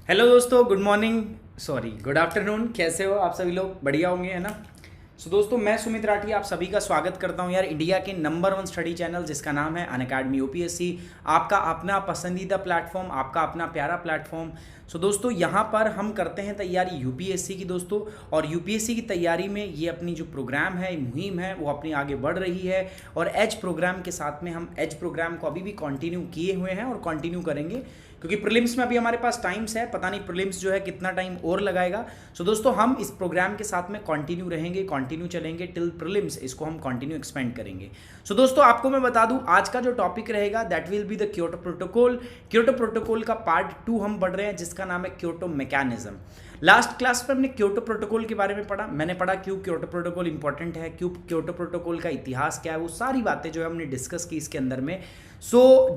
Hello दोस्तों, good morning, sorry good afternoon. कैसे हो आप सभी लोग? बढ़िया होंगे, है ना। दोस्तों, मैं सुमित राठी आप सभी का स्वागत करता हूं यार इंडिया के नंबर 1 स्टडी चैनल जिसका नाम है अनअकैडमी यूपीएससी। आपका अपना पसंदीदा प्लेटफॉर्म, आपका अपना प्यारा प्लेटफॉर्म। दोस्तों, यहाँ पर हम करते हैं तैयारी यूपीएससी की दोस्तों। और यूपीएससी की तैयारी में ये अपनी जो प्रोग्राम है, मुहिम है, वो अपनी आगे बढ़ रही है। और एज प्रोग्राम के साथ में हम एज प्रोग्राम को अभी भी कंटिन्यू किए हुए हैं और कंटिन्यू करेंगे, क्योंकि प्रीलिम्स में अभी हमारे पास टाइम्स है। पता नहीं प्रीलिम्स जो है कितना टाइम और लगाएगा। दोस्तों, हम इस प्रोग्राम के साथ में कंटिन्यू रहेंगे, कंटिन्यू चलेंगे टिल प्रीलिम्स। इसको हम कंटिन्यू एक्सपेंड करेंगे। दोस्तों, आपको मैं बता दूं आज का जो टॉपिक रहेगा that will be the Kyoto protocol. Kyoto protocol का पार्ट 2 हम पढ़ रहे हैं जिसका नाम है क्योटो मैकेनिज्म। लास्ट क्लास में हमने क्योटो प्रोटोकॉल के बारे में पढ़ा। मैंने पढ़ा क्यों क्योटो प्रोटोकॉल इंपॉर्टेंट है, क्यों क्योटो प्रोटोकॉल का इतिहास क्या है, वो सारी बातें जो है हमने डिस्कस की इसके अंदर में।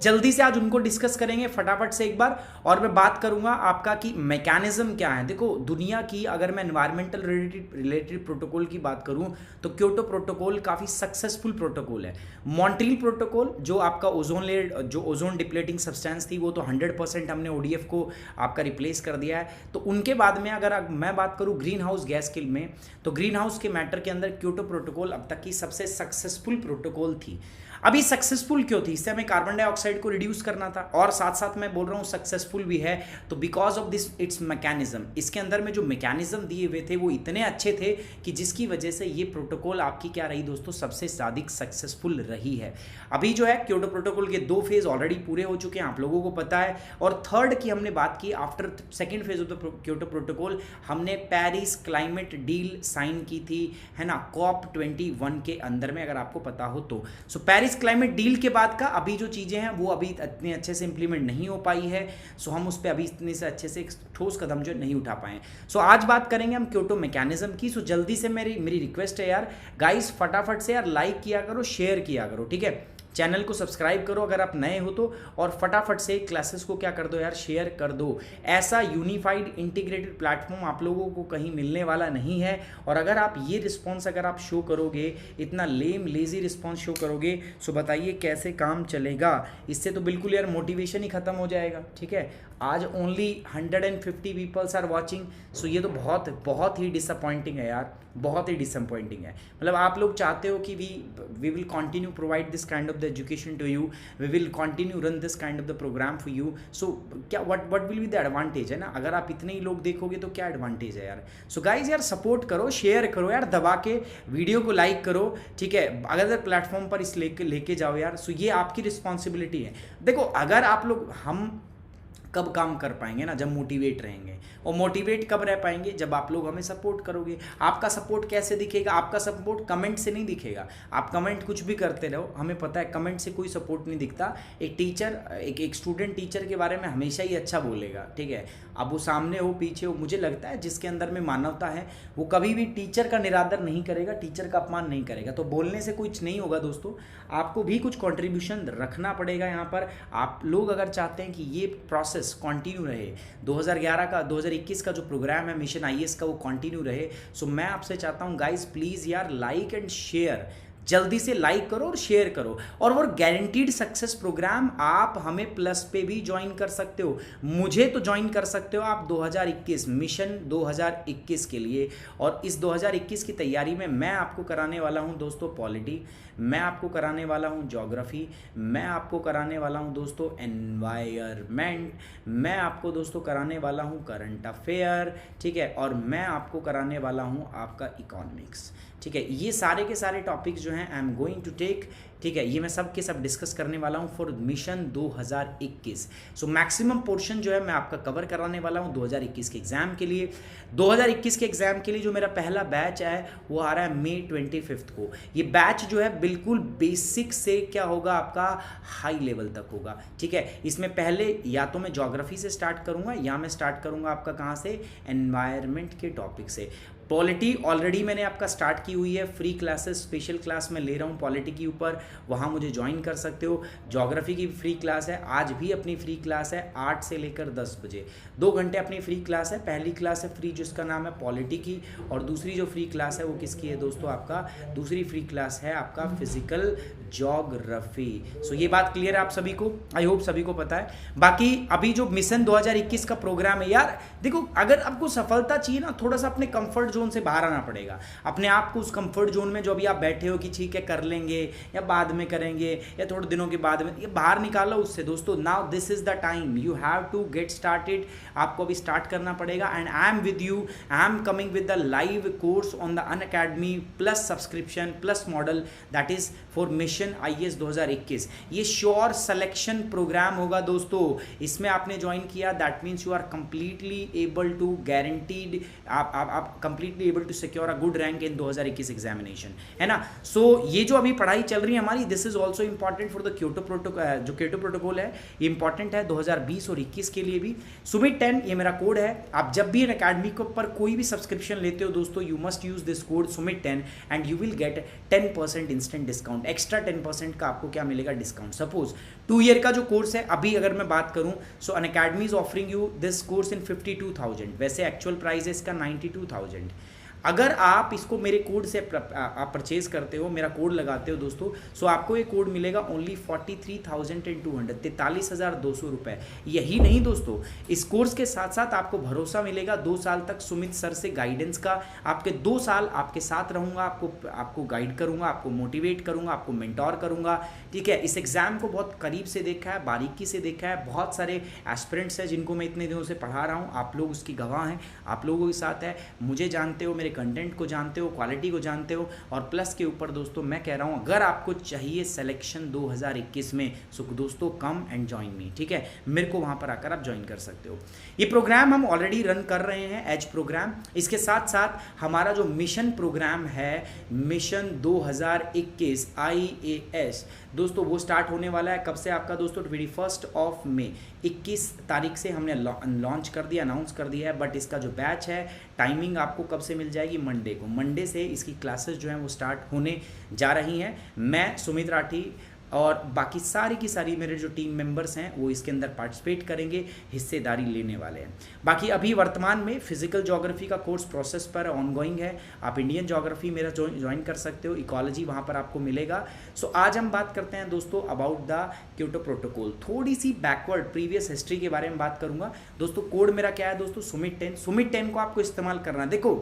जल्दी से आज उनको डिस्कस करेंगे फटाफट से एक बार। और मैं बात करूंगा आपका कि मैकेनिज्म क्या है। देखो, दुनिया की अगर मैं एनवायरमेंटल रिलेटेड प्रोटोकॉल की बात करूं तो क्योटो प्रोटोकॉल काफ़ी सक्सेसफुल प्रोटोकॉल है। मॉन्ट्रियल प्रोटोकॉल जो आपका ओजोन लेयर, जो ओजोन डिप्लेटिंग सब्सटेंस थी, वो तो 100% हमने ओडीएफ को आपका रिप्लेस कर दिया है। तो उनके बाद में अगर मैं बात करूं ग्रीन हाउस गैस के में, तो ग्रीन हाउस के मैटर के अंदर क्योटो प्रोटोकॉल अब तक की सबसे सक्सेसफुल प्रोटोकॉल थी। अभी सक्सेसफुल क्यों थी? इससे हमें कार्बन डाइऑक्साइड को रिड्यूस करना था। और साथ साथ मैं बोल रहा हूँ सक्सेसफुल भी है तो because of this it's mechanism. इसके अंदर में जो मैकेनिज्म दिए हुए थे वो इतने अच्छे थे कि जिसकी वजह से ये प्रोटोकॉल आपकी क्या रही दोस्तों, सबसे ज़्यादा सक्सेसफुल रही है। अभी जो है क्योटो प्रोटोकॉल के 2 फेज ऑलरेडी पूरे हो चुके हैं, आप लोगों को पता है। और थर्ड की हमने बात की after second phase of the Kyoto protocol, हमने पेरिस क्लाइमेट डील साइन की थी, है ना, COP21 के अंदर में, अगर आपको पता हो तो। पेरिस क्लाइमेट डील के बाद का अभी जो चीज़ें हैं वो अभी इतने अच्छे से इंप्लीमेंट नहीं हो पाई है। हम उस पर अभी इतने से अच्छे से ठोस कदम जो नहीं उठा पाए। आज बात करेंगे हम क्योटो मैकेनिज्म की। जल्दी से मेरी रिक्वेस्ट है यार गाइस, फटाफट से यार लाइक किया करो, शेयर किया करो, ठीक है। चैनल को सब्सक्राइब करो अगर आप नए हो तो, और फटाफट से क्लासेस को क्या कर दो यार, शेयर कर दो। ऐसा यूनिफाइड इंटीग्रेटेड प्लेटफॉर्म आप लोगों को कहीं मिलने वाला नहीं है। और अगर आप ये रिस्पॉन्स अगर आप शो करोगे, इतना लेम लेजी रिस्पॉन्स शो करोगे, बताइए कैसे काम चलेगा। इससे तो बिल्कुल यार मोटिवेशन ही खत्म हो जाएगा, ठीक है। आज ओनली 150 पीपल्स आर वॉचिंग। ये तो बहुत बहुत ही डिसअपॉइंटिंग है यार, बहुत ही डिसअपॉइंटिंग है। मतलब आप लोग चाहते हो कि we will continue provide this kind of the education to you, we will continue run this kind of the program for you. क्या what will be the advantage, है ना? अगर आप इतने ही लोग देखोगे तो क्या एडवांटेज है यार। गाइज यार सपोर्ट करो, शेयर करो यार, दबा के वीडियो को लाइक करो, ठीक है। अगर प्लेटफॉर्म पर इस लेके जाओ यार। ये आपकी रिस्पॉन्सिबिलिटी है। देखो, अगर आप लोग, हम कब काम कर पाएंगे ना, जब मोटिवेट रहेंगे। और मोटिवेट कब रह पाएंगे? जब आप लोग हमें सपोर्ट करोगे। आपका सपोर्ट कैसे दिखेगा? आपका सपोर्ट कमेंट से नहीं दिखेगा। आप कमेंट कुछ भी करते रहो, हमें पता है कमेंट से कोई सपोर्ट नहीं दिखता। एक टीचर, एक स्टूडेंट टीचर के बारे में हमेशा ही अच्छा बोलेगा, ठीक है। अब वो सामने हो पीछे हो, मुझे लगता है जिसके अंदर में मानवता है वो कभी भी टीचर का निरादर नहीं करेगा, टीचर का अपमान नहीं करेगा। तो बोलने से कुछ नहीं होगा दोस्तों, आपको भी कुछ कंट्रीब्यूशन रखना पड़ेगा यहाँ पर। आप लोग अगर चाहते हैं कि ये प्रोसेस कंटिन्यू रहे, 2021 का जो प्रोग्राम है मिशन आईएएस का, वो कंटिन्यू रहे। मैं आपसे चाहता हूँ गाइस, प्लीज़ यार लाइक एंड शेयर, जल्दी से लाइक करो और शेयर करो। और वो गारंटीड सक्सेस प्रोग्राम आप हमें प्लस पे भी ज्वाइन कर सकते हो। मुझे तो ज्वाइन कर सकते हो आप 2021 मिशन 2021 के लिए। और इस 2021 की तैयारी में मैं आपको कराने वाला हूं दोस्तों पॉलिटी, मैं आपको कराने वाला हूं ज्योग्राफी, मैं आपको कराने वाला हूं दोस्तों एनवायरमेंट, मैं आपको दोस्तों कराने वाला हूं करंट अफेयर, ठीक है। और मैं आपको कराने वाला हूं आपका इकोनॉमिक्स, ठीक है। ये सारे के सारे टॉपिक्स जो हैं I am going to take, ठीक है। ये मैं सब के सब डिस्कस करने वाला हूँ फॉर मिशन 2021। मैक्सिमम पोर्शन जो है मैं आपका कवर कराने वाला हूँ 2021 के एग्जाम के लिए। 2021 के एग्जाम के लिए जो मेरा पहला बैच है वो आ रहा है मई 25 को। ये बैच जो है बिल्कुल बेसिक से क्या होगा, आपका हाई लेवल तक होगा, ठीक है। इसमें पहले या तो मैं ज्योग्राफी से स्टार्ट करूँगा या मैं स्टार्ट करूँगा आपका कहाँ से, एनवायरमेंट के टॉपिक से। पॉलिटी ऑलरेडी मैंने आपका स्टार्ट की हुई है, फ्री क्लासेस स्पेशल क्लास में ले रहा हूँ पॉलिटी के ऊपर, वहाँ मुझे ज्वाइन कर सकते हो। ज्योग्राफी की फ्री क्लास है, आज भी अपनी फ्री क्लास है 8 से लेकर 10 बजे, 2 घंटे अपनी फ्री क्लास है। पहली क्लास है फ्री जिसका नाम है पॉलिटी की, और दूसरी जो फ्री क्लास है वो किसकी है दोस्तों, आपका दूसरी फ्री क्लास है आपका फिजिकल ज्योग्राफी। सो ये बात क्लियर है आप सभी को, आई होप सभी को पता है। बाकी अभी जो मिशन 2021 का प्रोग्राम है यार, देखो अगर आपको सफलता चाहिए ना, थोड़ा सा अपने कंफर्ट जोन से बाहर आना पड़ेगा। अपने आप को उस कंफर्ट जोन में जो अभी आप बैठे हो कि ठीक है कर लेंगे या बाद में करेंगे या थोड़े दिनों के बाद में, ये बाहर निकालो उससे दोस्तों। Now this is the time, you have to get started, आपको अभी स्टार्ट करना पड़ेगा। And I am with you, I am coming with the live course on the Unacademy plus subscription plus model, that is for mission IAS 2021। ये sure selection programme होगा दोस्तों। इसमें आपने join किया, that means you are completely able to guaranteed, आप completely able to secure a good rank in 2021 examination, है ना। सो ये जो अभी पढ़ाई चल रही है हमारी, this is also important for the Kyoto protocol. जो क्योटो प्रोटोकॉल है ये इंपॉर्टेंट है 2020 और 21 के लिए भी। सुमित 10 ये मेरा कोड है। आप जब भी अनअकैडमी के ऊपर कोई भी सब्सक्रिप्शन लेते हो दोस्तों, you must use this code Sumit 10 and you will get 10% instant discount. Extra 10% का आपको क्या मिलेगा, डिस्काउंट। सपोज 2 ईयर का जो कोर्स है, अभी अगर मैं बात करूं, सो Unacademy is offering you this course in 52,000, वैसे एक्चुअल प्राइस है इसका 92,000। अगर आप इसको मेरे कोड से आप परचेज करते हो, मेरा कोड लगाते हो दोस्तों, सो आपको ये कोड मिलेगा ओनली 43,200, 43,200 रुपये। यही नहीं दोस्तों, इस कोर्स के साथ साथ आपको भरोसा मिलेगा 2 साल तक सुमित सर से गाइडेंस का। आपके 2 साल आपके साथ रहूँगा, आपको गाइड करूँगा, आपको मोटिवेट करूँगा, आपको मेंटोर करूँगा, ठीक है। इस एग्ज़ाम को बहुत करीब से देखा है, बारीकी से देखा है। बहुत सारे एस्पिरेंट्स हैं जिनको मैं इतने दिनों से पढ़ा रहा हूँ, आप लोग उसकी गवाह हैं, आप लोगों के साथ है। मुझे जानते हो, मेरे कंटेंट को जानते हो, क्वालिटी को जानते हो, और प्लस के ऊपर दोस्तों मैं कह रहा हूं, अगर आपको चाहिए सिलेक्शन 2021 में, सो दोस्तों कम एंड ज्वाइन मी, ठीक है। मेरे को वहां पर आकर आप ज्वाइन कर सकते हो। ये प्रोग्राम हम ऑलरेडी रन कर रहे हैं, एज प्रोग्राम। इसके साथ साथ हमारा जो मिशन प्रोग्राम है, मिशन 2021 IAS दोस्तों, वो स्टार्ट होने वाला है। कब से आपका दोस्तों, 21 मई, 21 तारीख से हमने लॉन्च कर दिया, अनाउंस कर दिया है। बट इसका जो बैच है, टाइमिंग आपको कब से मिल जाएगी, मंडे को। मंडे से इसकी क्लासेस जो हैं वो स्टार्ट होने जा रही हैं। मैं सुमित राठी और बाकी सारी की सारी मेरे जो टीम मेंबर्स हैं वो इसके अंदर पार्टिसिपेट करेंगे, हिस्सेदारी लेने वाले हैं। बाकी अभी वर्तमान में फिजिकल ज्योग्राफी का कोर्स प्रोसेस पर ऑनगोइंग है। आप इंडियन ज्योग्राफी मेरा ज्वाइन कर सकते हो, इकोलॉजी वहाँ पर आपको मिलेगा। सो आज हम बात करते हैं दोस्तों अबाउट द क्योटो प्रोटोकॉल। थोड़ी सी बैकवर्ड प्रीवियस हिस्ट्री के बारे में बात करूँगा दोस्तों। कोड मेरा क्या है दोस्तों, सुमित 10। सुमित 10 को आपको इस्तेमाल करना है। देखो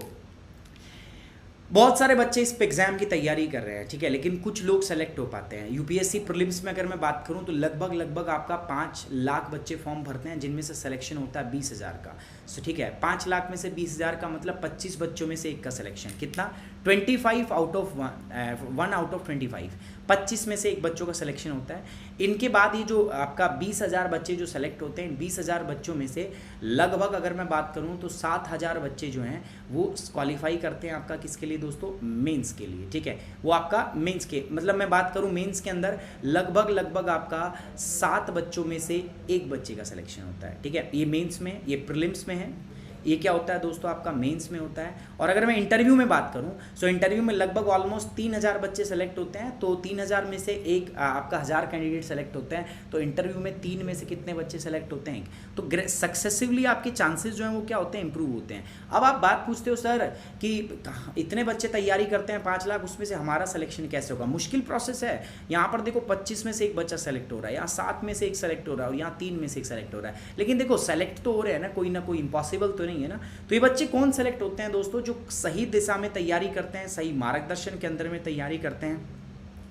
बहुत सारे बच्चे इस एग्जाम की तैयारी कर रहे हैं, ठीक है, लेकिन कुछ लोग सेलेक्ट हो पाते हैं। यूपीएससी प्रीलिम्स में अगर मैं बात करूं तो लगभग आपका 5 लाख बच्चे फॉर्म भरते हैं, जिनमें से सिलेक्शन होता है 20,000 का। सो ठीक है, 5 लाख में से 20,000 का मतलब 25 बच्चों में से एक का सिलेक्शन। कितना, 25 आउट ऑफ 1 आउट ऑफ 25, 25 में से एक बच्चों का सिलेक्शन होता है। इनके बाद ये जो आपका 20,000 बच्चे जो सेलेक्ट होते हैं, 20,000 बच्चों में से लगभग अगर मैं बात करूं तो 7,000 बच्चे जो हैं वो क्वालिफाई करते हैं आपका किसके लिए दोस्तों, मेंस के लिए, ठीक है। वो आपका मेंस के, मतलब मैं बात करूं मेंस के अंदर लगभग आपका 7 बच्चों में से एक बच्चे का सिलेक्शन होता है, ठीक है। ये मेंस में, ये प्रीलिम्स में है। ये क्या होता है दोस्तों, आपका मेंस में होता है। और अगर मैं इंटरव्यू में बात करूं, सो इंटरव्यू में लगभग ऑलमोस्ट 3,000 बच्चे सेलेक्ट होते हैं। तो 3,000 में से एक आपका 1,000 कैंडिडेट सेलेक्ट होते हैं। तो इंटरव्यू में 3 में से कितने बच्चे सेलेक्ट होते हैं, तो सक्सेसिवली आपके चांसेस जो हैं वो क्या होते हैं, इंप्रूव होते हैं। अब आप बात पूछते हो सर कि इतने बच्चे तैयारी करते हैं 5 लाख, उसमें से हमारा सिलेक्शन कैसे होगा। मुश्किल प्रोसेस है। यहाँ पर देखो 25 में से एक बच्चा सेलेक्ट हो रहा है, यहाँ 7 में से एक सेलेक्ट हो रहा है, और यहाँ 3 में से एक सेलेक्ट हो रहा है। लेकिन देखो सेलेक्ट तो हो रहे हैं ना कोई इम्पॉसिबल तो नहीं है ना। तो ये बच्चे कौन सेलेक्ट होते हैं दोस्तों, जो सही दिशा में तैयारी करते हैं, सही मार्गदर्शन के अंदर में तैयारी करते हैं।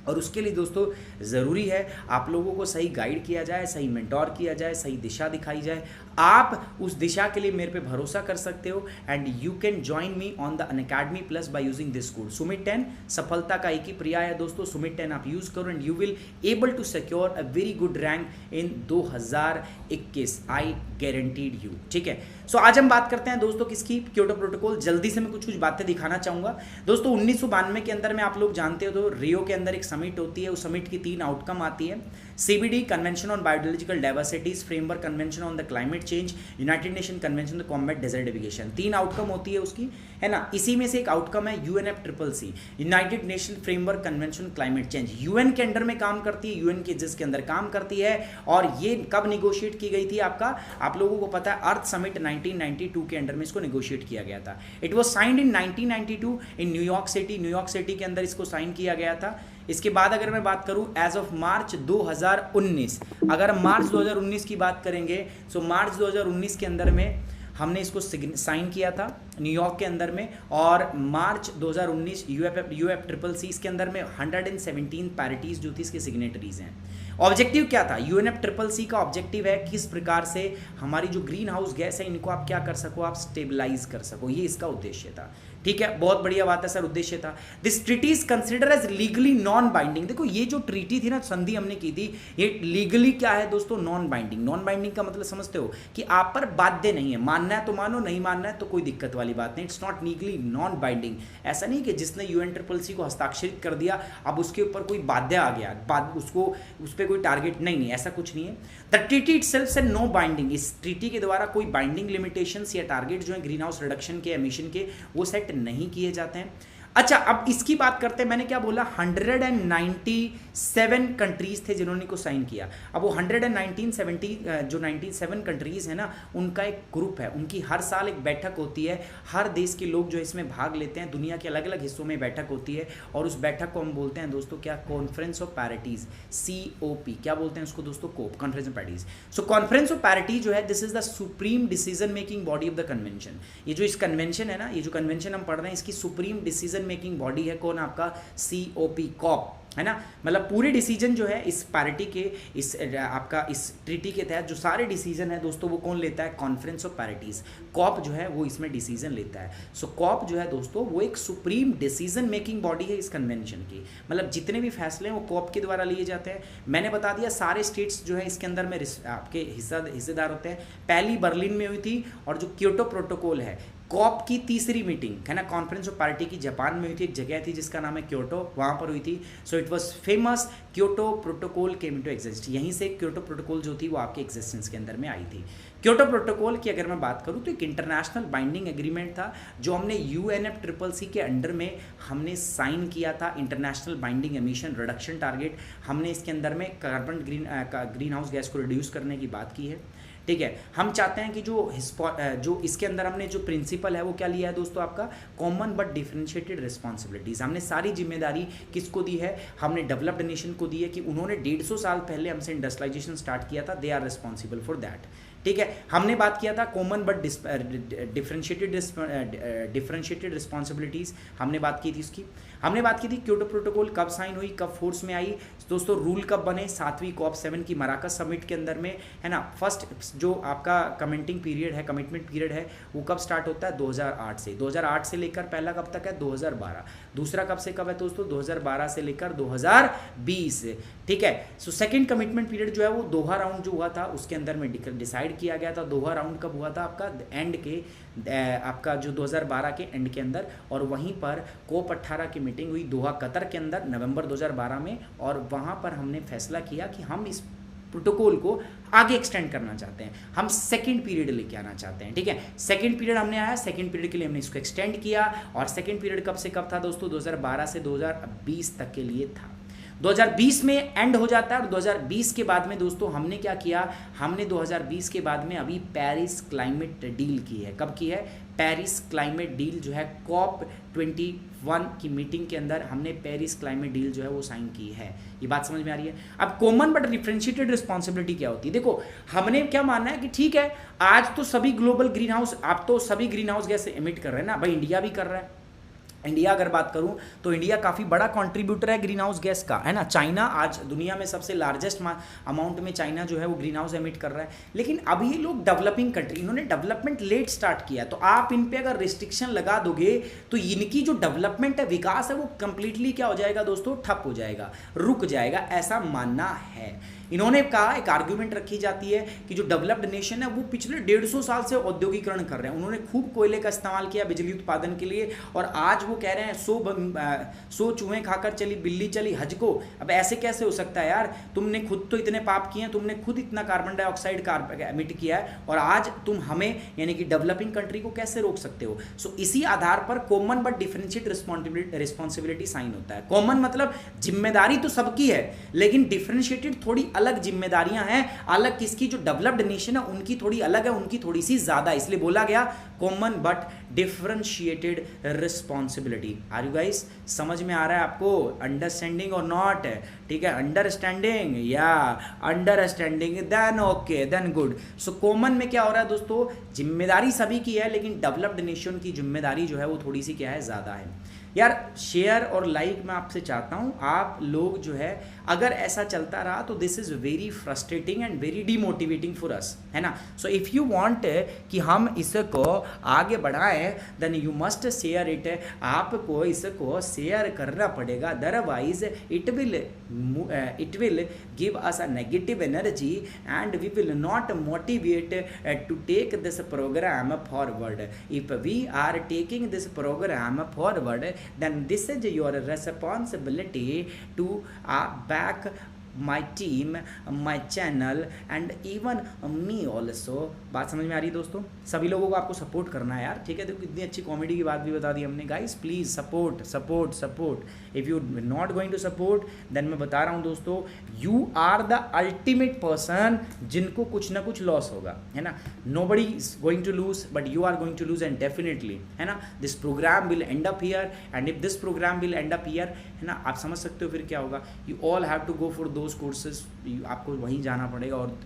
और उसके लिए दोस्तों ज़रूरी है आप लोगों को सही गाइड किया जाए, सही मेंटोर किया जाए, सही दिशा दिखाई जाए। आप उस दिशा के लिए मेरे पे भरोसा कर सकते हो। And you can join me on the Unacademy plus by using this code Sumit 10। सफलता का एक ही पर्याय है दोस्तों, सुमित 10 आप यूज़ करो and you will able to secure a very good rank in 2021, I guaranteed you, ठीक है। सो आज हम बात करते हैं दोस्तों किसकी, क्योटो प्रोटोकॉल। जल्दी से मैं कुछ बातें दिखाना चाहूँगा दोस्तों। 1992 के अंदर में आप लोग जानते हो तो रियो के अंदर एक समिट होती है, उस समिट की 3 आउटकम आती है। CBD convention on biological diversities, framework convention on the climate change, United nation convention on combat desertification. 3 outcome होती है उसकी, है ना। इसी में से एक आउटकम है UNFCCC, United nation framework convention climate change. UN के अंडर में काम करती है, यूएन के जिसके अंदर काम करती है। और ये कब निगोशिएट की गई थी आपका, आप लोगों को पता है, अर्थ समिट 1992 के अंडर में इसको निगोशिएट किया गया था। It was signed in 1992 in New York city के अंदर इसको साइन किया गया था। इसके बाद अगर मैं बात करूं एज ऑफ मार्च 2019, अगर मार्च 2019 की बात करेंगे तो मार्च 2019 के अंदर में हमने इसको साइन किया था न्यूयॉर्क के अंदर में। और मार्च 2019 UNFCCC इसके अंदर में 117 पैरिटीज जो थी इसके सिग्नेटरीज हैं। ऑब्जेक्टिव क्या था, UNFCCC का ऑब्जेक्टिव है किस प्रकार से हमारी जो ग्रीन हाउस गैस है इनको आप क्या कर सको, आप स्टेबलाइज कर सको, ये इसका उद्देश्य था। ठीक है, बहुत बढ़िया बात है सर, उद्देश्य था। This treaty is consider as legally non binding. देखो ये जो ट्रीटी थी ना, संधि हमने की थी, ये लीगली क्या है दोस्तों, नॉन बाइंडिंग। नॉन बाइंडिंग का मतलब समझते हो कि आप पर बाध्य नहीं है, मानना है तो मानो, नहीं मानना है तो कोई दिक्कत वाली बात नहीं। It's not legally non binding. ऐसा नहीं कि जिसने UNFCCC को हस्ताक्षरित कर दिया अब उसके ऊपर कोई बाध्य आ गया, उसको उस पर कोई टारगेट नहीं, ऐसा कुछ नहीं है। द ट्रीटी इटसेल्फ से नो बाइंडिंग। इस ट्रीटी के द्वारा कोई बाइंडिंग लिमिटेशंस या टारगेट जो है ग्रीन हाउस रिडक्शन के, एमिशन के, वो सेट नहीं किए जाते हैं। अच्छा, अब इसकी बात करते हैं। मैंने क्या बोला, 197 कंट्रीज थे जिन्होंने को साइन किया। अब वो 97 कंट्रीज है ना, उनका एक ग्रुप है, उनकी हर साल एक बैठक होती है। हर देश के लोग जो इसमें भाग लेते हैं, दुनिया के अलग अलग हिस्सों में बैठक होती है। और उस बैठक को हम बोलते हैं दोस्तों क्या, कॉन्फ्रेंस ऑफ पैरिटीज, COP। क्या बोलते हैं उसको दोस्तों, COP, conference of parities. So conference of parity जो है, this is the supreme decision making body of the convention. ये जो इस कन्वेंशन है ना, ये जो कन्वेंशन हम पढ़ रहे हैं, इसकी सुप्रीम डिसीजन मेकिंग बॉडी है कौन, आपका COP, कॉप, है ना। मतलब पूरे डिसीजन जो है इस पैरिटी के, इस आपका इस ट्रीटी के तहत जो सारे डिसीजन है दोस्तों, वो कौन लेता है, कॉन्फ्रेंस ऑफ पैरिटीज, कॉप जो है वो इसमें डिसीजन लेता है। सो कॉप जो है दोस्तों, वो एक सुप्रीम डिसीजन मेकिंग बॉडी है इस कन्वेंशन की। मतलब जितने भी फैसले हैं वो कॉप के द्वारा लिए जाते हैं। मैंने बता दिया सारे स्टेट्स जो है इसके अंदर में आपके हिस्सेदार होते हैं। पहली बर्लिन में हुई थी, और जो क्योटो प्रोटोकॉल है, कॉप की तीसरी मीटिंग है ना, कॉन्फ्रेंस ऑफ पार्टी की जापान में हुई थी। एक जगह थी जिसका नाम है क्योटो, वहाँ पर हुई थी। So it was famous, Kyoto protocol came into exist. यहीं से क्योटो प्रोटोकॉल जो थी वो आपके एग्जिस्टेंस के अंदर में आई थी। क्योटो प्रोटोकॉल की अगर मैं बात करूँ तो एक इंटरनेशनल बाइंडिंग एग्रीमेंट था जो हमने UNFCCC के अंडर में हमने साइन किया था। International binding emission reduction target, हमने इसके अंदर में कार्बन ग्रीन हाउस गैस को रिड्यूस करने की बात की है। ठीक है, हम चाहते हैं कि जो इसके अंदर हमने जो प्रिंसिपल है वो क्या लिया है दोस्तों, आपका कॉमन बट डिफरेंशिएटेड रिस्पॉन्सिबिलिटीज। हमने सारी जिम्मेदारी किसको दी है, हमने डेवलप्ड नेशन को दी है कि उन्होंने 150 साल पहले हमसे इंडस्ट्रियलाइजेशन स्टार्ट किया था, they are responsible for that. ठीक है, हमने बात किया था कॉमन बट डिफरेंशिएटेड रिस्पॉन्सिबिलिटीज, हमने बात की थी उसकी। हमने बात की थी क्योटो प्रोटोकॉल कब साइन हुई, कब फोर्स में आई दोस्तों, रूल कब बने, 7वीं COP7 की मराकस समिट के अंदर में, है ना। फर्स्ट जो आपका कमिटमेंट पीरियड है वो कब स्टार्ट होता है, 2008 से। 2008 से लेकर पहला कब तक है, 2012। दूसरा कब से कब है दोस्तों, 2012 से लेकर 2020। ठीक है, सो सेकंड कमिटमेंट पीरियड जो है वो दोहा राउंड जो हुआ था उसके अंदर में डिसाइड किया गया था। दोहा राउंड कब हुआ था, आपका एंड के, आपका जो 2012 के एंड के अंदर। और वहीं पर COP18 की मीटिंग हुई दोहा कतर के अंदर नवंबर 2012 में, और वहाँ पर हमने फैसला किया कि हम इस प्रोटोकॉल को आगे एक्सटेंड करना चाहते हैं, हम सेकंड पीरियड लेके आना चाहते हैं। ठीक है, सेकंड पीरियड हमने आया, सेकंड पीरियड के लिए हमने इसको एक्सटेंड किया। और सेकंड पीरियड कब से कब था दोस्तों, 2012 से 2020 तक के लिए था। 2020 में एंड हो जाता है। और 2020 के बाद में दोस्तों हमने क्या किया, हमने 2020 के बाद में अभी पेरिस क्लाइमेट डील की है। कब की है, पेरिस क्लाइमेट डील जो है COP21 की मीटिंग के अंदर हमने पेरिस क्लाइमेट डील जो है वो साइन की है। ये बात समझ में आ रही है। अब कॉमन बट डिफरेंशिएटेड रिस्पॉन्सिबिलिटी क्या होती है, देखो हमने क्या मानना है कि ठीक है आज तो सभी ग्लोबल ग्रीन हाउस, आप तो सभी ग्रीन हाउस गैस एमिट कर रहे हैं ना, भाई इंडिया भी कर रहा है। इंडिया अगर बात करूं तो इंडिया काफ़ी बड़ा कंट्रीब्यूटर है ग्रीन हाउस गैस का, है ना। चाइना आज दुनिया में सबसे लार्जेस्ट अमाउंट में चाइना जो है वो ग्रीन हाउस एमिट कर रहा है। लेकिन अब ये लोग डेवलपिंग कंट्री, इन्होंने डेवलपमेंट लेट स्टार्ट किया, तो आप इन पे अगर रिस्ट्रिक्शन लगा दोगे तो इनकी जो डेवलपमेंट है, विकास है, वो कंप्लीटली क्या हो जाएगा दोस्तों, ठप हो जाएगा, रुक जाएगा, ऐसा मानना है। इन्होंने कहा, एक आर्ग्यूमेंट रखी जाती है कि जो डेवलप्ड नेशन है वो पिछले 150 साल से औद्योगिकरण कर रहे हैं, उन्होंने खूब कोयले का इस्तेमाल किया बिजली उत्पादन के लिए, और आज वो कह रहे हैं 100 चूहे खाकर चली बिल्ली चली हज को। अब ऐसे कैसे हो सकता है यार, तुमने खुद तो इतने पाप किए हैं, तुमने खुद इतना कार्बन डाइऑक्साइड एमिट किया है, और आज तुम हमें यानी कि डेवलपिंग कंट्री को कैसे रोक सकते हो। सो इसी आधार पर common but differentiate responsibility sign होता है। कॉमन मतलब जिम्मेदारी तो सबकी है, लेकिन डिफरेंशिएटेड थोड़ी अलग जिम्मेदारियां हैं। अलग किसकी, जो डेवलप्ड नेशन है उनकी थोड़ी अलग है, उनकी थोड़ी सी ज्यादा, इसलिए बोला गया common but differentiated responsibility. Are you guys, समझ में आ रहा है आपको? अंडरस्टैंडिंग और नॉट? ठीक है, अंडरस्टैंडिंग या understanding, then okay, then good. So common में क्या हो रहा है दोस्तों, जिम्मेदारी सभी की है, लेकिन डेवलप्ड नेशन की जिम्मेदारी जो है वो थोड़ी सी क्या है, ज्यादा है। यार शेयर और लाइक मैं आपसे चाहता हूँ, आप लोग जो है अगर ऐसा चलता रहा तो this is very frustrating and very demotivating for us, है ना। सो इफ़ यू वांट कि हम इसको आगे बढ़ाएं then you must share it. आपको इसको शेयर करना पड़ेगा, otherwise it will give us a negative energy and we will not motivate to take this programme forward. If we are taking this programme forward then this is your responsibility to back my team, my channel and even me also। बात समझ में आ रही है दोस्तों? सभी लोगों को आपको सपोर्ट करना है यार, ठीक है। देखो कितनी अच्छी कॉमेडी की बात भी बता दी हमने। Guys please support support support. If you not going to support then मैं बता रहा हूँ दोस्तों, you are the ultimate person जिनको कुछ ना कुछ लॉस होगा, है ना। Nobody is going to lose but you are going to lose and definitely, है ना। This program will end up here and if this program will end up here, है ना। आप समझ सकते हो फिर क्या होगा। You all have to go for those courses, आपको वहीं जाना पड़ेगा, और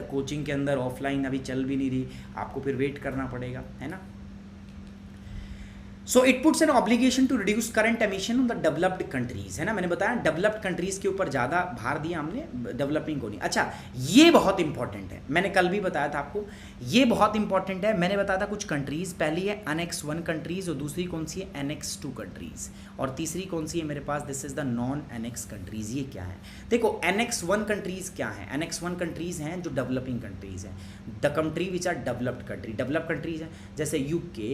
कोचिंग के अंदर ऑफलाइन अभी चल भी नहीं रही, आपको फिर वेट करना पड़ेगा, है ना। So it puts an obligation to reduce current emission on the developed countries, है ना। मैंने बताया डेवलप्ड कंट्रीज के ऊपर ज़्यादा भार दिया हमने, डेवलपिंग को नहीं। अच्छा ये बहुत इंपॉर्टेंट है, मैंने कल भी बताया था आपको, ये बहुत इंपॉर्टेंट है। मैंने बताया था कुछ कंट्रीज, पहली है एनेक्स 1 कंट्रीज और दूसरी कौन सी है, एनेक्स 2 कंट्रीज, और तीसरी कौन सी है मेरे पास, this is the non annex countries. ये क्या है, देखो एनेक्स 1 कंट्रीज क्या है, एनेक्स 1 कंट्रीज हैं जो डेवलपिंग कंट्रीज हैं, the country which are developed country, developed countries हैं जैसे यूके,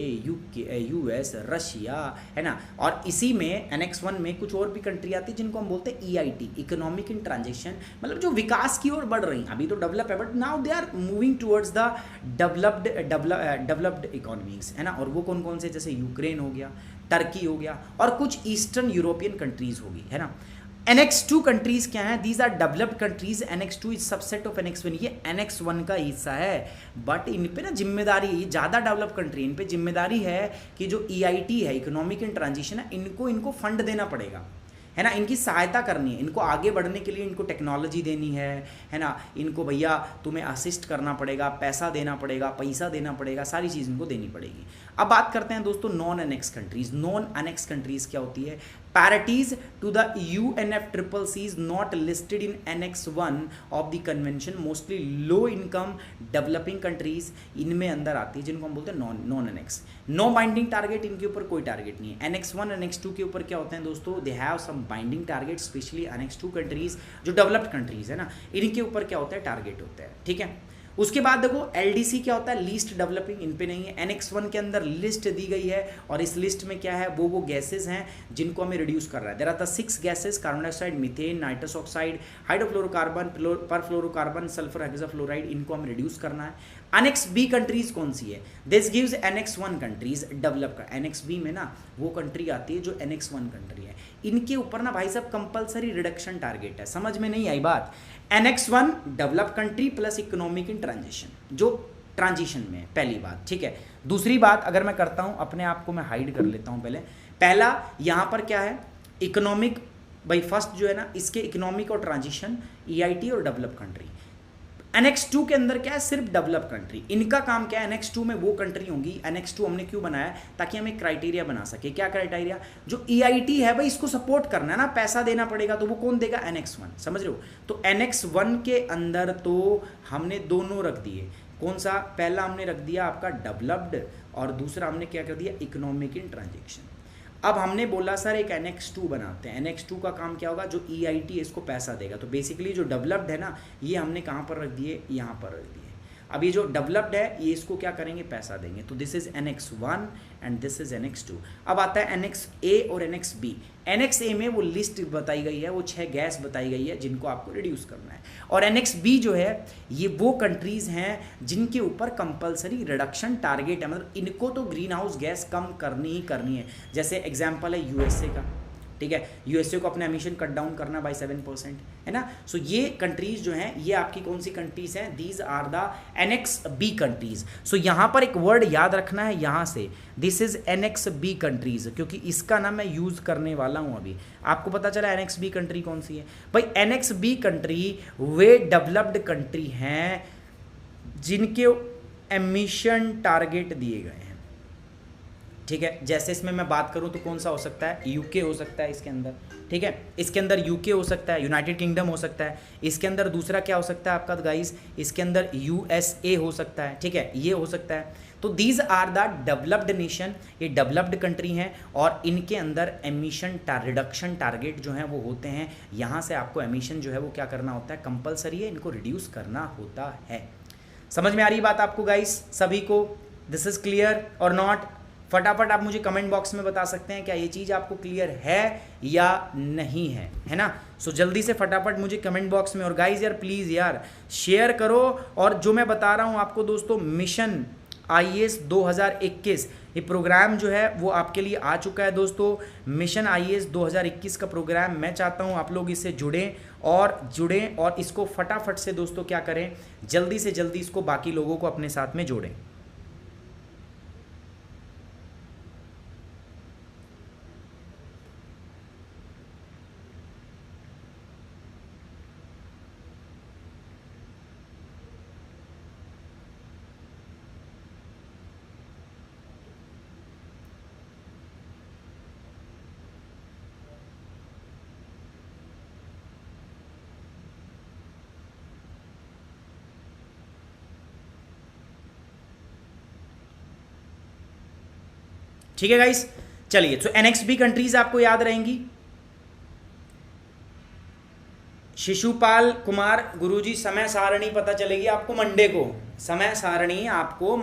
यूएस, रशिया, है ना। और इसी में एनेक्स 1 में कुछ और भी कंट्री आती है जिनको हम बोलते हैं EIT, इकोनॉमिक इन ट्रांजिशन, मतलब जो विकास की ओर बढ़ रही हैं। अभी तो डेवलप है but now they are moving towards the developed economies, है ना। और वो कौन कौन से, जैसे यूक्रेन हो गया, टर्की हो गया, और कुछ ईस्टर्न यूरोपियन कंट्रीज होगी, है ना। एनेक्स 2 कंट्रीज क्या है, these are developed countries. Annex 2 is subset of annex 1, ये एनेक्स 1 का हिस्सा है, बट इन पे ना जिम्मेदारी, ज़्यादा डेवलप कंट्री, इन पे जिम्मेदारी है कि जो EIT है, इकोनॉमिक इन ट्रांजिशन है, इनको फंड देना पड़ेगा, है ना। इनकी सहायता करनी है, इनको आगे बढ़ने के लिए इनको टेक्नोलॉजी देनी है ना। इनको भैया तुम्हें असिस्ट करना पड़ेगा, पैसा देना पड़ेगा, सारी चीज़ इनको देनी पड़ेगी। अब बात करते हैं दोस्तों non annex countries. Non annex countries क्या होती है, parities to the UNFCCC not listed in annex 1 of the convention, mostly low income developing countries इनमें अंदर आती है, जिनको हम बोलते हैं non annex. No binding target, इनके ऊपर कोई टारगेट नहीं है। एनेक्स 1 एनेक्स 2 के ऊपर क्या होते हैं दोस्तों, they have some binding target, specially annex 2 countries जो डेवलप्ड कंट्रीज है ना, इनके ऊपर क्या होता है, टारगेट होता है, ठीक है। उसके बाद देखो LDC क्या होता है, लीस्ट डेवलपिंग, इन पे नहीं है। एनेक्स 1 के अंदर लिस्ट दी गई है और इस लिस्ट में क्या है, वो गैसेज हैं जिनको हमें रिड्यूस कर रहा है। There are the 6 gases, carbon dioxide, methane, nitrous oxide, hydrofluorocarbon, perfluorocarbon, sulphur hexafluoride, इनको हमें रिड्यूस करना है। एनेक्स B कंट्रीज कौन सी है, this gives annex 1 countries develop कर। एनेक्स B में ना वो कंट्री आती है जो एनेक्स 1 कंट्री है, इनके ऊपर ना भाई साहब कंपलसरी रिडक्शन टारगेट है। समझ में नहीं आई बात? Annex 1 develop country plus economic इन ट्रांजिशन, जो ट्रांजिशन में, पहली बात, ठीक है। दूसरी बात अगर मैं करता हूं, अपने आप को मैं हाइड कर लेता हूं पहला यहां पर क्या है, इकोनॉमिक, भाई फर्स्ट जो है ना इसके इकोनॉमिक और ट्रांजिशन, EIT और डेवलप कंट्री। एनेक्स 2 के अंदर क्या है, सिर्फ डेवलप कंट्री, इनका काम क्या है, एनेक्स 2 में वो कंट्री होंगी। एनेक्स 2 हमने क्यों बनाया, ताकि हम एक क्राइटेरिया बना सके। क्या क्राइटेरिया, जो EIT है भाई इसको सपोर्ट करना है ना, पैसा देना पड़ेगा, तो वो कौन देगा, एनेक्स 1, समझ रहे हो। तो एनेक्स 1 के अंदर तो हमने दोनों रख दिए, कौन सा, पहला हमने रख दिया आपका डेवलप्ड और दूसरा हमने क्या कर दिया, इकोनॉमिक इन ट्रांजेक्शन। अब हमने बोला सर एक एनेक्स 2 बनाते हैं, एनेक्स 2 का काम क्या होगा, जो EIT इसको पैसा देगा। तो बेसिकली जो डेवलप्ड है ना, ये हमने कहाँ पर रख दिए, यहाँ पर रख दिए। अब ये जो डेवलप्ड है ये इसको क्या करेंगे, पैसा देंगे। तो this is NX1 and this is NX2। अब आता है NXA और NXB। NXA में वो लिस्ट बताई गई है, वो 6 गैस बताई गई है जिनको आपको रिड्यूस करना है। और NXB जो है ये वो कंट्रीज हैं जिनके ऊपर कंपलसरी रिडक्शन टारगेट है, मतलब इनको तो ग्रीन हाउस गैस कम करनी ही करनी है। जैसे एग्जाम्पल है USA का, ठीक है, USA को अपना एमिशन कट डाउन करना बाय 7%, है ना। सो ये कंट्रीज जो हैं ये आपकी कौन सी कंट्रीज हैं, these are the NXB countries. So यहाँ पर एक वर्ड याद रखना है यहाँ से, दिस इज NXB कंट्रीज, क्योंकि इसका ना मैं यूज करने वाला हूँ अभी। आपको पता चला NXB कंट्री कौन सी है भाई। NXB कंट्री वे डेवलप्ड कंट्री हैं जिनके एमिशन टारगेट दिए गए हैं, ठीक है। जैसे इसमें मैं बात करूं तो कौन सा हो सकता है, यूके हो सकता है इसके अंदर, ठीक है, इसके अंदर यूके हो सकता है, यूनाइटेड किंगडम हो सकता है, इसके अंदर दूसरा क्या हो सकता है आपका गाइस, इसके अंदर USA हो सकता है, ठीक है, ये हो सकता है। तो these are the developed nation, ये डेवलप्ड कंट्री हैं और इनके अंदर एमिशन रिडक्शन टारगेट जो है वो होते हैं। यहाँ से आपको एमिशन जो है वो क्या करना होता है, कंपलसरी है, इनको रिड्यूस करना होता है। समझ में आ रही बात आपको गाइस सभी को, दिस इज क्लियर और नॉट। फटाफट आप मुझे कमेंट बॉक्स में बता सकते हैं क्या ये चीज़ आपको क्लियर है या नहीं है, है ना। सो जल्दी से फटाफट मुझे कमेंट बॉक्स में, और गाइज यार प्लीज़ यार शेयर करो। और जो मैं बता रहा हूँ आपको दोस्तों, मिशन IAS 2021 ये प्रोग्राम जो है वो आपके लिए आ चुका है दोस्तों। मिशन IAS 2021 का प्रोग्राम, मैं चाहता हूँ आप लोग इससे जुड़ें और इसको फटाफट से दोस्तों क्या करें, जल्दी से जल्दी इसको बाकी लोगों को अपने साथ में जोड़ें। ठीक है गाइस, चलिए। तो NXB कंट्रीज आपको याद रहेंगी। शिशुपाल कुमार गुरुजी, समय सारणी पता चलेगी आपको मंडे को, समय सारणी आपको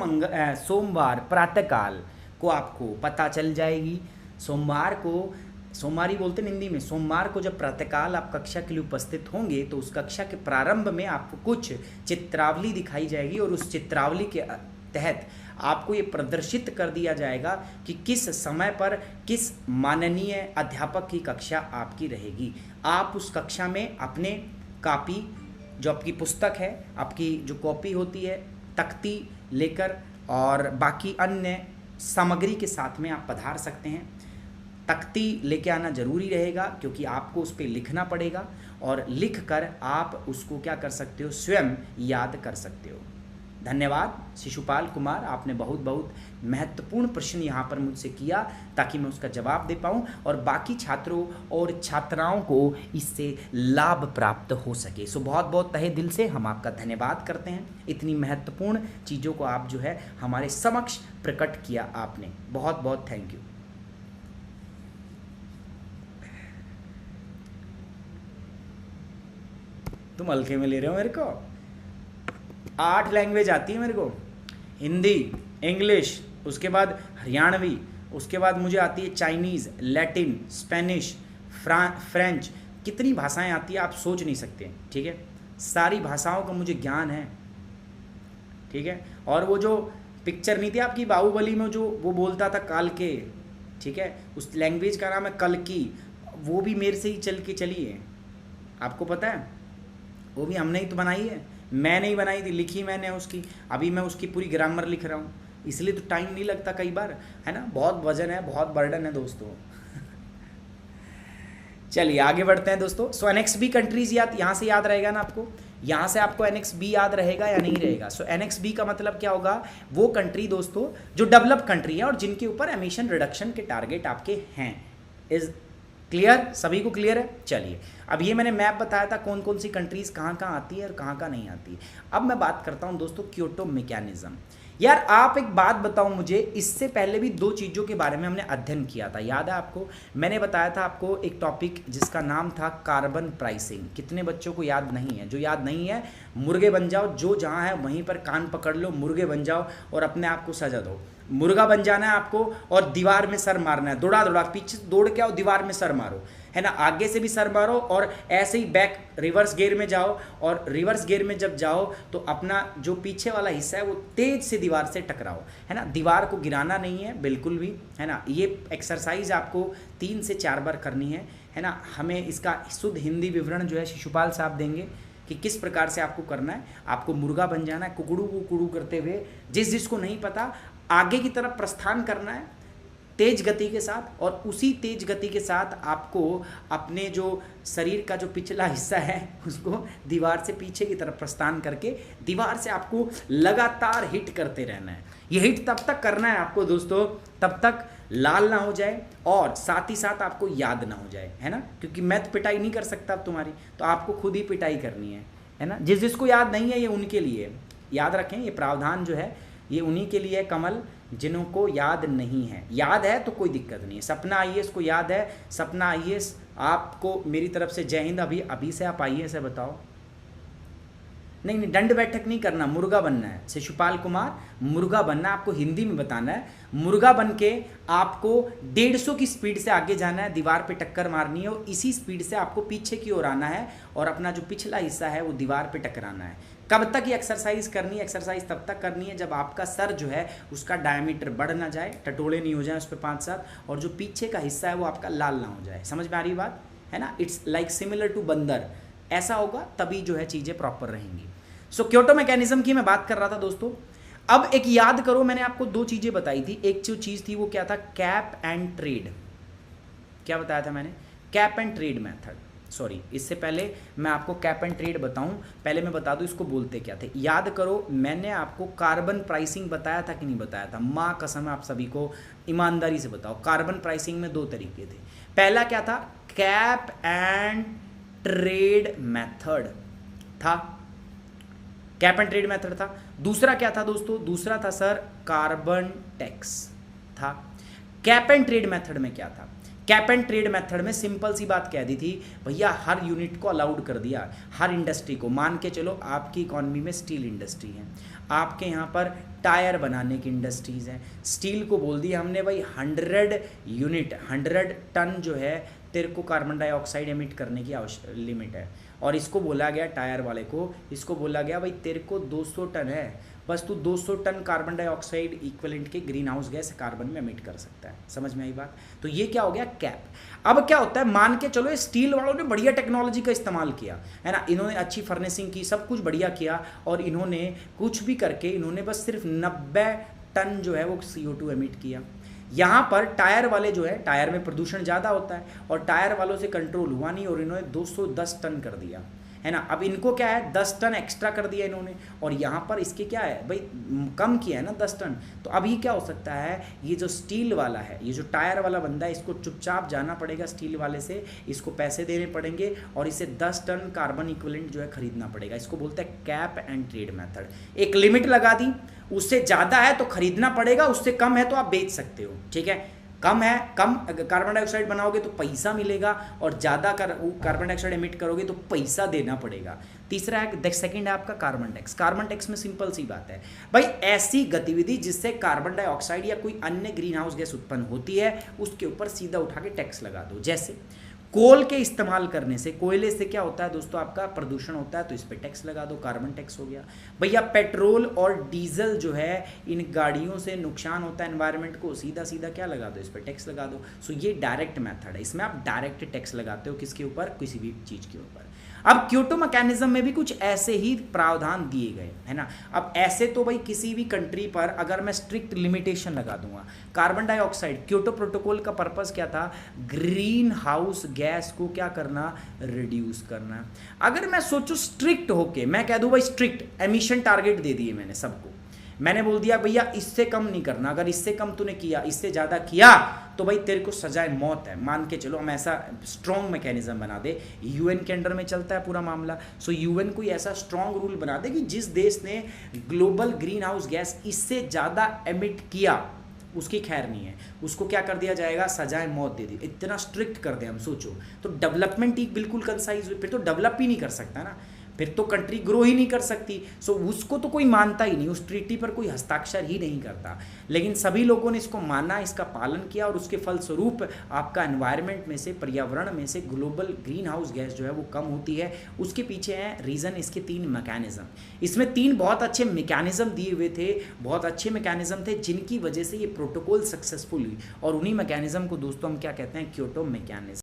सोमवार प्रातःकाल को आपको पता चल जाएगी। सोमवार ही बोलते हैं हिंदी में, सोमवार को जब प्रातःकाल आप कक्षा के लिए उपस्थित होंगे तो उस कक्षा के प्रारंभ में आपको कुछ चित्रावली दिखाई जाएगी और उस चित्रावली के तहत आपको ये प्रदर्शित कर दिया जाएगा कि किस समय पर किस माननीय अध्यापक की कक्षा आपकी रहेगी। आप उस कक्षा में अपने कॉपी, जो आपकी पुस्तक है, आपकी जो कॉपी होती है, तख्ती लेकर और बाकी अन्य सामग्री के साथ में आप पधार सकते हैं। तख्ती लेके आना ज़रूरी रहेगा क्योंकि आपको उस पर लिखना पड़ेगा और लिख कर आप उसको क्या कर सकते हो, स्वयं याद कर सकते हो। धन्यवाद शिशुपाल कुमार, आपने बहुत बहुत महत्वपूर्ण प्रश्न यहाँ पर मुझसे किया ताकि मैं उसका जवाब दे पाऊँ और बाकी छात्रों और छात्राओं को इससे लाभ प्राप्त हो सके। सो बहुत बहुत तहे दिल से हम आपका धन्यवाद करते हैं, इतनी महत्वपूर्ण चीज़ों को आप जो है हमारे समक्ष प्रकट किया आपने, बहुत बहुत थैंक यू। तुम हल्के में ले रहे हो मेरे को, 8 लैंग्वेज आती है मेरे को, हिंदी, इंग्लिश, उसके बाद हरियाणवी, उसके बाद मुझे आती है चाइनीज़, लैटिन, स्पेनिश, फ्रेंच, कितनी भाषाएं आती है आप सोच नहीं सकते, ठीक है। सारी भाषाओं का मुझे ज्ञान है, ठीक है। और वो जो पिक्चर नहीं थी आपकी बाहुबली में जो वो बोलता था काल के, ठीक है, उस लैंग्वेज का नाम है कल्कि, वो भी मेरे से ही चल के चली है, आपको पता है, वो भी हमने ही तो बनाई है, मैं नहीं बनाई थी, लिखी मैंने उसकी, अभी मैं उसकी पूरी ग्रामर लिख रहा हूँ, इसलिए तो टाइम नहीं लगता कई बार, है ना, बहुत वजन है, बहुत बर्डन है दोस्तों। चलिए आगे बढ़ते हैं दोस्तों। सो NXB कंट्रीज यहाँ से याद रहेगा ना आपको, यहाँ से आपको NXB याद रहेगा या नहीं रहेगा। सो NXB का मतलब क्या होगा, वो कंट्री दोस्तों जो डेवलप कंट्री है और जिनके ऊपर एमिशन रिडक्शन के टारगेट आपके हैं। इज क्लियर, सभी को क्लियर है। चलिए अब ये मैंने मैप बताया था कौन कौन सी कंट्रीज़ कहाँ कहाँ आती है और कहाँ कहाँ नहीं आती है। अब मैं बात करता हूँ दोस्तों क्योटो मैकेनिज्म। यार आप एक बात बताओ मुझे, इससे पहले भी दो चीज़ों के बारे में हमने अध्ययन किया था, याद है आपको? मैंने बताया था आपको एक टॉपिक जिसका नाम था कार्बन प्राइसिंग। कितने बच्चों को याद नहीं है? जो याद नहीं है मुर्गे बन जाओ, जो जहाँ है वहीं पर कान पकड़ लो, मुर्गे बन जाओ और अपने आप को सजा दो। मुर्गा बन जाना है आपको और दीवार में सर मारना है, दौड़ा दौड़ा पीछे दौड़ के आओ, दीवार में सर मारो, है ना, आगे से भी सर मारो और ऐसे ही बैक रिवर्स गियर में जाओ, और रिवर्स गियर में जब जाओ तो अपना जो पीछे वाला हिस्सा है वो तेज से दीवार से टकराओ, है ना, दीवार को गिराना नहीं है बिल्कुल भी, है ना। ये एक्सरसाइज आपको 3 से 4 बार करनी है ना। हमें इसका शुद्ध हिंदी विवरण जो है शिशुपाल साहब देंगे कि किस प्रकार से आपको करना है। आपको मुर्गा बन जाना है, कुकड़ू कुकड़ू करते हुए, जिसको नहीं पता आगे की तरफ प्रस्थान करना है तेज गति के साथ, और उसी तेज गति के साथ आपको अपने जो शरीर का जो पिछला हिस्सा है उसको दीवार से पीछे की तरफ प्रस्थान करके दीवार से आपको लगातार हिट करते रहना है। ये हिट तब तक करना है आपको दोस्तों, तब तक लाल ना हो जाए और साथ ही साथ आपको याद ना हो जाए, है ना, क्योंकि मैं तो पिटाई नहीं कर सकता अब तुम्हारी, तो आपको खुद ही पिटाई करनी है ना। जिसको याद नहीं है ये उनके लिए, याद रखें ये प्रावधान जो है ये उन्हीं के लिए कमल जिनको याद नहीं है। याद है तो कोई दिक्कत नहीं है। सपना आईएएस को याद है, सपना आईएएस आपको मेरी तरफ से जय हिंद। अभी से आप आईएएस है, बताओ। नहीं, दंड बैठक नहीं करना, मुर्गा बनना है। शिशुपाल कुमार मुर्गा बनना, आपको हिंदी में बताना है। मुर्गा बन के आपको 150 की स्पीड से आगे जाना है, दीवार पे टक्कर मारनी है और इसी स्पीड से आपको पीछे की ओर आना है और अपना जो पिछला हिस्सा है वो दीवार पे टकराना है। कब तक ये एक्सरसाइज करनी है? एक्सरसाइज तब तक करनी है जब आपका सर जो है उसका डायमीटर बढ़ ना जाए, टटोले नहीं हो जाए उस पर 5-7, और जो पीछे का हिस्सा है वो आपका लाल ना हो जाए। समझ में आ रही बात है ना? इट्स लाइक सिमिलर टू बंदर, ऐसा होगा तभी जो है चीज़ें प्रॉपर रहेंगी। सो क्योटो मैकेनिज्म की मैं बात कर रहा था दोस्तों। अब एक याद करो, मैंने आपको 2 चीज़ें बताई थी। एक जो चीज़ थी वो क्या था? Cap and trade. क्या बताया था मैंने? Cap and trade method. Sorry, इससे पहले मैं आपको कैप एंड ट्रेड बताऊं, पहले मैं बता दूं इसको बोलते क्या थे। याद करो, मैंने आपको कार्बन प्राइसिंग बताया था कि नहीं बताया था? माँ कसम है आप सभी को, ईमानदारी से बताओ। कार्बन प्राइसिंग में 2 तरीके थे। पहला क्या था? कैप एंड ट्रेड मेथड था, कैप एंड ट्रेड मेथड था। दूसरा क्या था दोस्तों? दूसरा था सर कार्बन टैक्स था। कैप एंड ट्रेड मेथड में क्या था? कैप एंड ट्रेड मेथड में सिंपल सी बात कह दी थी भैया, हर यूनिट को अलाउड कर दिया, हर इंडस्ट्री को। मान के चलो आपकी इकॉनमी में स्टील इंडस्ट्री है, आपके यहाँ पर टायर बनाने की इंडस्ट्रीज़ हैं, स्टील को बोल दिया हमने भाई 100 यूनिट 100 टन जो है तेरे को कार्बन डाइऑक्साइड एमिट करने की लिमिट है, और इसको बोला गया टायर वाले को, इसको बोला गया भाई तेरे को 200 टन है, बस तू 200 टन कार्बन डाइऑक्साइड इक्विवेलेंट के ग्रीन हाउस गैस कार्बन में एमिट कर सकता है। समझ में आई बात? तो ये क्या हो गया? कैप। अब क्या होता है, मान के चलो स्टील वालों ने बढ़िया टेक्नोलॉजी का इस्तेमाल किया है ना, इन्होंने अच्छी फर्नेसिंग की, सब कुछ बढ़िया किया, और इन्होंने कुछ भी करके इन्होंने बस सिर्फ 90 टन जो है वो CO2 एमिट किया। यहाँ पर टायर वाले जो है, टायर में प्रदूषण ज़्यादा होता है और टायर वालों से कंट्रोल हुआ नहीं और इन्होंने 210 टन कर दिया, है ना। अब इनको क्या है, 10 टन एक्स्ट्रा कर दिया इन्होंने, और यहाँ पर इसके क्या है भाई, कम किया है ना 10 टन। तो अभी क्या हो सकता है, ये जो स्टील वाला है, ये जो टायर वाला बंदा है, इसको चुपचाप जाना पड़ेगा स्टील वाले से, इसको पैसे देने पड़ेंगे और इसे 10 टन कार्बन इक्विवेलेंट जो है खरीदना पड़ेगा। इसको बोलते हैं कैप एंड ट्रेड मेथड। एक लिमिट लगा दी, उससे ज़्यादा है तो खरीदना पड़ेगा, उससे कम है तो आप बेच सकते हो, ठीक है। कम है, कम कार्बन डाइऑक्साइड बनाओगे तो पैसा मिलेगा, और ज़्यादा कार्बन डाइऑक्साइड एमिट करोगे तो पैसा देना पड़ेगा। तीसरा है, सेकंड है आपका कार्बन टैक्स। कार्बन टैक्स में सिंपल सी बात है भाई, ऐसी गतिविधि जिससे कार्बन डाइऑक्साइड या कोई अन्य ग्रीन हाउस गैस उत्पन्न होती है उसके ऊपर सीधा उठा के टैक्स लगा दो। जैसे कोल के इस्तेमाल करने से, कोयले से क्या होता है दोस्तों, आपका प्रदूषण होता है, तो इस पर टैक्स लगा दो, कार्बन टैक्स हो गया। भैया पेट्रोल और डीजल जो है, इन गाड़ियों से नुकसान होता है एनवायरनमेंट को, सीधा सीधा क्या लगा दो, इस पर टैक्स लगा दो। सो ये डायरेक्ट मेथड है, इसमें आप डायरेक्ट टैक्स लगाते हो किसके ऊपर, किसी भी चीज़ के ऊपर। अब क्योटो मैकेनिज्म में भी कुछ ऐसे ही प्रावधान दिए गए, है ना। अब ऐसे तो भाई किसी भी कंट्री पर अगर मैं स्ट्रिक्ट लिमिटेशन लगा दूंगा, कार्बन डाइऑक्साइड, क्योटो प्रोटोकॉल का पर्पस क्या था, ग्रीन हाउस गैस को क्या करना, रिड्यूस करना। अगर मैं सोचूं स्ट्रिक्ट होके, मैं कह दूं भाई स्ट्रिक्ट एमिशन टारगेट दे दिए मैंने सबको, मैंने बोल दिया भैया इससे कम नहीं करना, अगर इससे कम तूने किया, इससे ज़्यादा किया तो भाई तेरे को सजाए मौत है, मान के चलो, हम ऐसा स्ट्रॉन्ग मैकेनिज्म बना दे। यूएन के अंडर में चलता है पूरा मामला। सो यूएन कोई ऐसा स्ट्रॉन्ग रूल बना दे कि जिस देश ने ग्लोबल ग्रीन हाउस गैस इससे ज़्यादा एमिट किया उसकी खैर नहीं है, उसको क्या कर दिया जाएगा, सजाए मौत दे दी। इतना स्ट्रिक्ट कर दे हम, सोचो। तो डेवलपमेंट ही बिल्कुल कंसाइज हुई, फिर तो डेवलप ही नहीं कर सकता ना, फिर तो कंट्री ग्रो ही नहीं कर सकती। सो उसको तो कोई मानता ही नहीं, उस ट्रीटी पर कोई हस्ताक्षर ही नहीं करता। लेकिन सभी लोगों ने इसको माना, इसका पालन किया, और उसके फलस्वरूप आपका एनवायरनमेंट में से, पर्यावरण में से ग्लोबल ग्रीन हाउस गैस जो है वो कम होती है। उसके पीछे है रीज़न, इसके 3 मैकेनिज्म। इसमें 3 बहुत अच्छे मैकेनिज्म दिए हुए थे, बहुत अच्छे मैकेनिज्म थे, जिनकी वजह से ये प्रोटोकॉल सक्सेसफुल हुई। और उन्हीं मैकेनिज्म को दोस्तों हम क्या कहते हैं, क्योटो मैकेनिज्म।